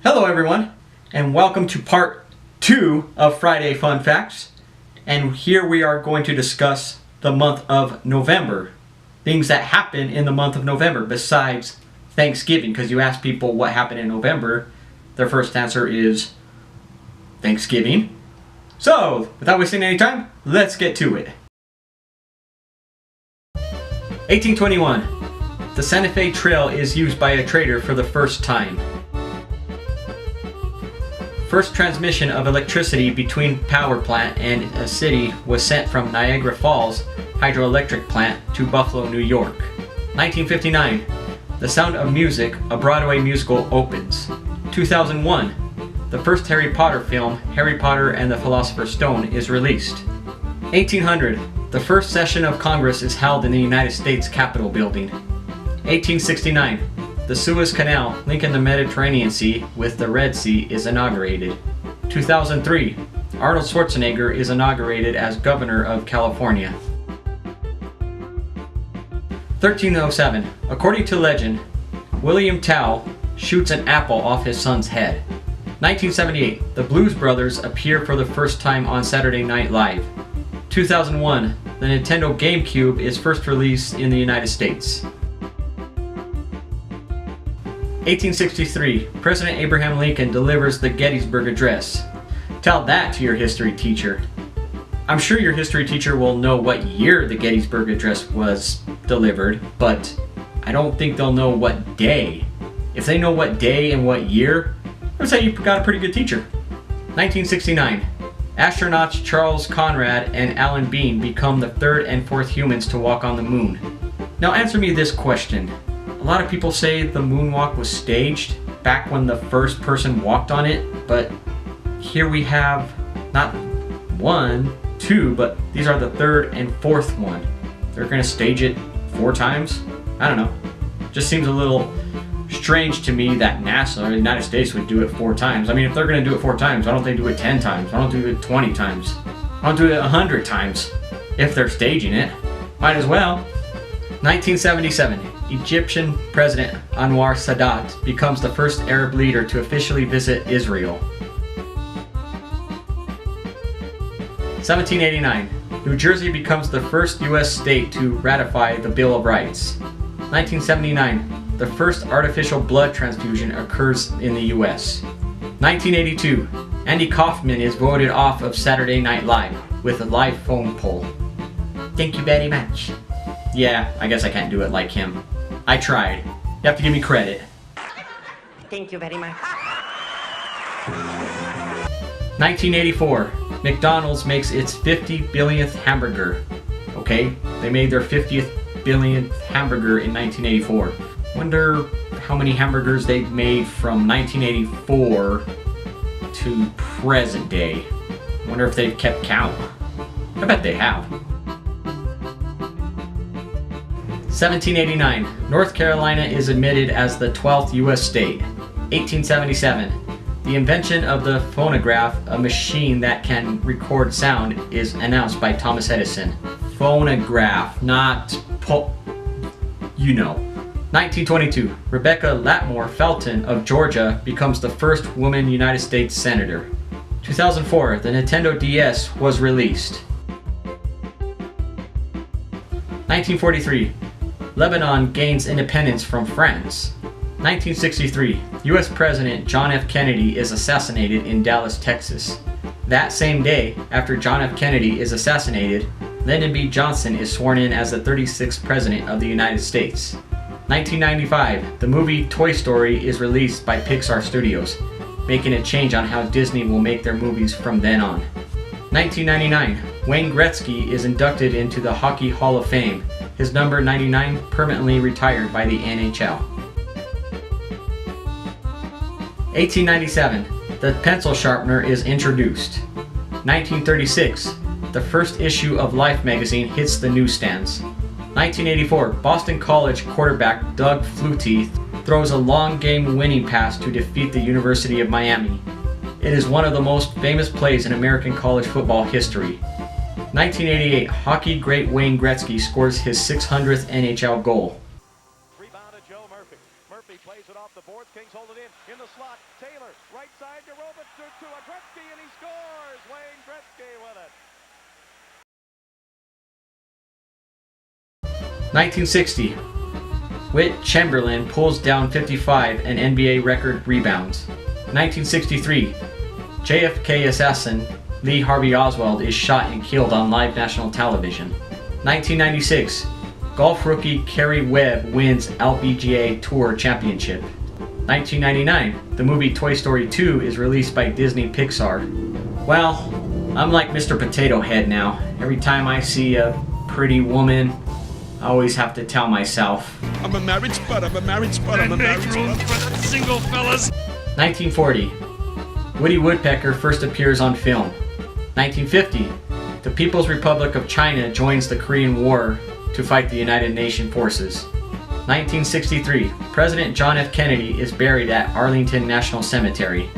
Hello everyone, and welcome to part 2 of Friday Fun Facts. And here we are going to discuss the month of November. Things that happen in the month of November besides Thanksgiving, because you ask people what happened in November, their first answer is Thanksgiving. So, without wasting any time, let's get to it. 1821. The Santa Fe Trail is used by a trader for the first time. First transmission of electricity between power plant and a city was sent from Niagara Falls Hydroelectric Plant to Buffalo, New York. 1959. The Sound of Music, a Broadway musical, opens. 2001. The first Harry Potter film, Harry Potter and the Philosopher's Stone, is released. 1800. The first session of Congress is held in the United States Capitol Building. 1869. The Suez Canal, linking the Mediterranean Sea with the Red Sea, is inaugurated. 2003. Arnold Schwarzenegger is inaugurated as Governor of California. 1307. According to legend, William Tell shoots an apple off his son's head. 1978. The Blues Brothers appear for the first time on Saturday Night Live. 2001. The Nintendo GameCube is first released in the United States. 1863. President Abraham Lincoln delivers the Gettysburg Address. Tell that to your history teacher. I'm sure your history teacher will know what year the Gettysburg Address was delivered, but I don't think they'll know what day. If they know what day and what year, I would say you got a pretty good teacher. 1969. Astronauts Charles Conrad and Alan Bean become the third and fourth humans to walk on the moon. Now answer me this question. A lot of people say the moonwalk was staged back when the first person walked on it, but here we have not one, two, but these are the third and fourth one. They're going to stage it 4 times? I don't know. Just seems a little strange to me that NASA or the United States would do it 4 times. I mean, if they're going to do it 4 times, why don't they do it 10 times? Why don't they do it 20 times? Why don't they do it 100 times? If they're staging it, might as well. 1977. Egyptian President Anwar Sadat becomes the first Arab leader to officially visit Israel. 1789. New Jersey becomes the first U.S. state to ratify the Bill of Rights. 1979. The first artificial blood transfusion occurs in the U.S. 1982. Andy Kaufman is voted off of Saturday Night Live with a live phone poll. Thank you very much. Yeah, I guess I can't do it like him. I tried. You have to give me credit. Thank you very much. 1984. McDonald's makes its 50 billionth hamburger. Okay, they made their 50th billionth hamburger in 1984. Wonder how many hamburgers they've made from 1984 to present day. Wonder if they've kept count. I bet they have. 1789. North Carolina is admitted as the 12th U.S. state. 1877. The invention of the phonograph, a machine that can record sound, is announced by Thomas Edison. Phonograph, not 1922. Rebecca Latmore Felton of Georgia becomes the first woman United States Senator. 2004. The Nintendo DS was released. 1943. Lebanon gains independence from France. 1963. U.S. President John F. Kennedy is assassinated in Dallas, Texas. That same day, after John F. Kennedy is assassinated, Lyndon B. Johnson is sworn in as the 36th President of the United States. 1995. The movie Toy Story is released by Pixar Studios, making a change on how Disney will make their movies from then on. 1999. Wayne Gretzky is inducted into the Hockey Hall of Fame. His number 99 permanently retired by the NHL. 1897. The pencil sharpener is introduced. 1936. The first issue of Life magazine hits the newsstands. 1984. Boston College quarterback Doug Flutie throws a long game winning pass to defeat the University of Miami. It is one of the most famous plays in American college football history. 1988, hockey great Wayne Gretzky scores his 600th NHL goal. Rebounded Joe Murphy. Murphy plays it off the boards. Kings hold it in the slot. Taylor, right side to Robert to a Gretzky, and he scores. Wayne Gretzky with it. 1960. Whit Chamberlain pulls down 55 and NBA record rebounds. 1963. JFK assassin Lee Harvey Oswald is shot and killed on live national television. 1996. Golf rookie Kerry Webb wins LPGA Tour Championship. 1999. The movie Toy Story 2 is released by Disney Pixar. Well, I'm like Mr. Potato Head now. Every time I see a pretty woman, I always have to tell myself, I'm a married spud, I'm a married spud, I'm a married spud. Single fellas. 1940. Woody Woodpecker first appears on film. 1950. The People's Republic of China joins the Korean War to fight the United Nations forces. 1963. President John F. Kennedy is buried at Arlington National Cemetery.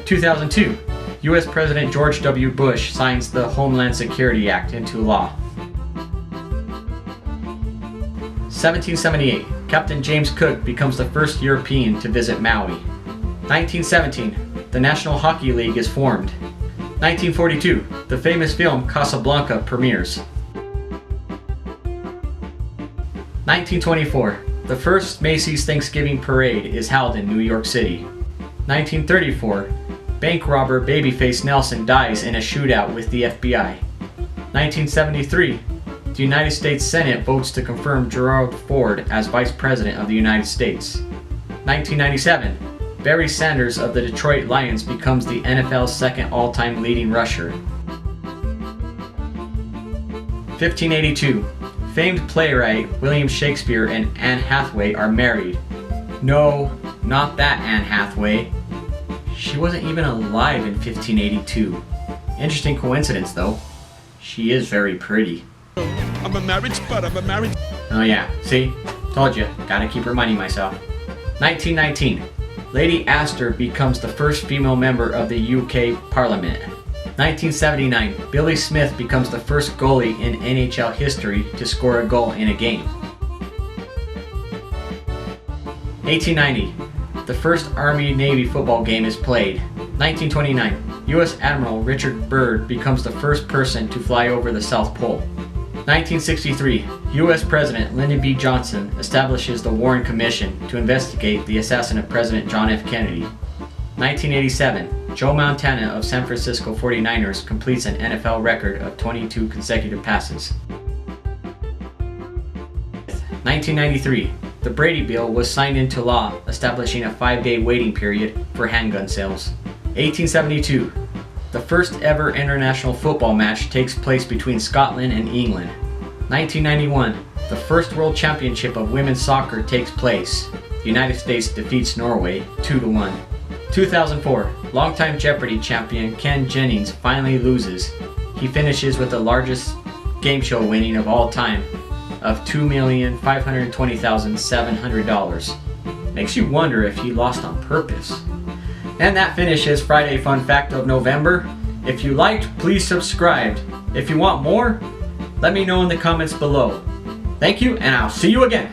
2002. U.S. President George W. Bush signs the Homeland Security Act into law. 1778. Captain James Cook becomes the first European to visit Maui. 1917. The National Hockey League is formed. 1942. The famous film Casablanca premieres. 1924. The first Macy's Thanksgiving Parade is held in New York City. 1934. Bank robber Babyface Nelson dies in a shootout with the FBI. 1973. The United States Senate votes to confirm Gerald Ford as Vice President of the United States. 1997. Barry Sanders of the Detroit Lions becomes the NFL's second all-time leading rusher. 1582. Famed playwright William Shakespeare and Anne Hathaway are married. No, not that Anne Hathaway. She wasn't even alive in 1582. Interesting coincidence though. She is very pretty. I'm a married spud, I'm a married. Oh yeah, see? Told you, gotta keep reminding myself. 1919. Lady Astor becomes the first female member of the UK Parliament. 1979. Billy Smith becomes the first goalie in NHL history to score a goal in a game. 1890. The first Army-Navy football game is played. 1929. U.S. Admiral Richard Byrd becomes the first person to fly over the South Pole. 1963. U.S. President Lyndon B. Johnson establishes the Warren Commission to investigate the assassination of President John F. Kennedy. 1987. Joe Montana of San Francisco 49ers completes an NFL record of 22 consecutive passes. 1993. The Brady Bill was signed into law, establishing a 5-day waiting period for handgun sales. 1872. The first ever international football match takes place between Scotland and England. 1991. The first World Championship of women's soccer takes place. The United States defeats Norway 2-1. 2004. Longtime Jeopardy champion Ken Jennings finally loses. He finishes with the largest game show winning of all time of $2,520,700. Makes you wonder if he lost on purpose. And that finishes Friday Fun Fact of November. If you liked, please subscribe. If you want more, let me know in the comments below. Thank you, and I'll see you again.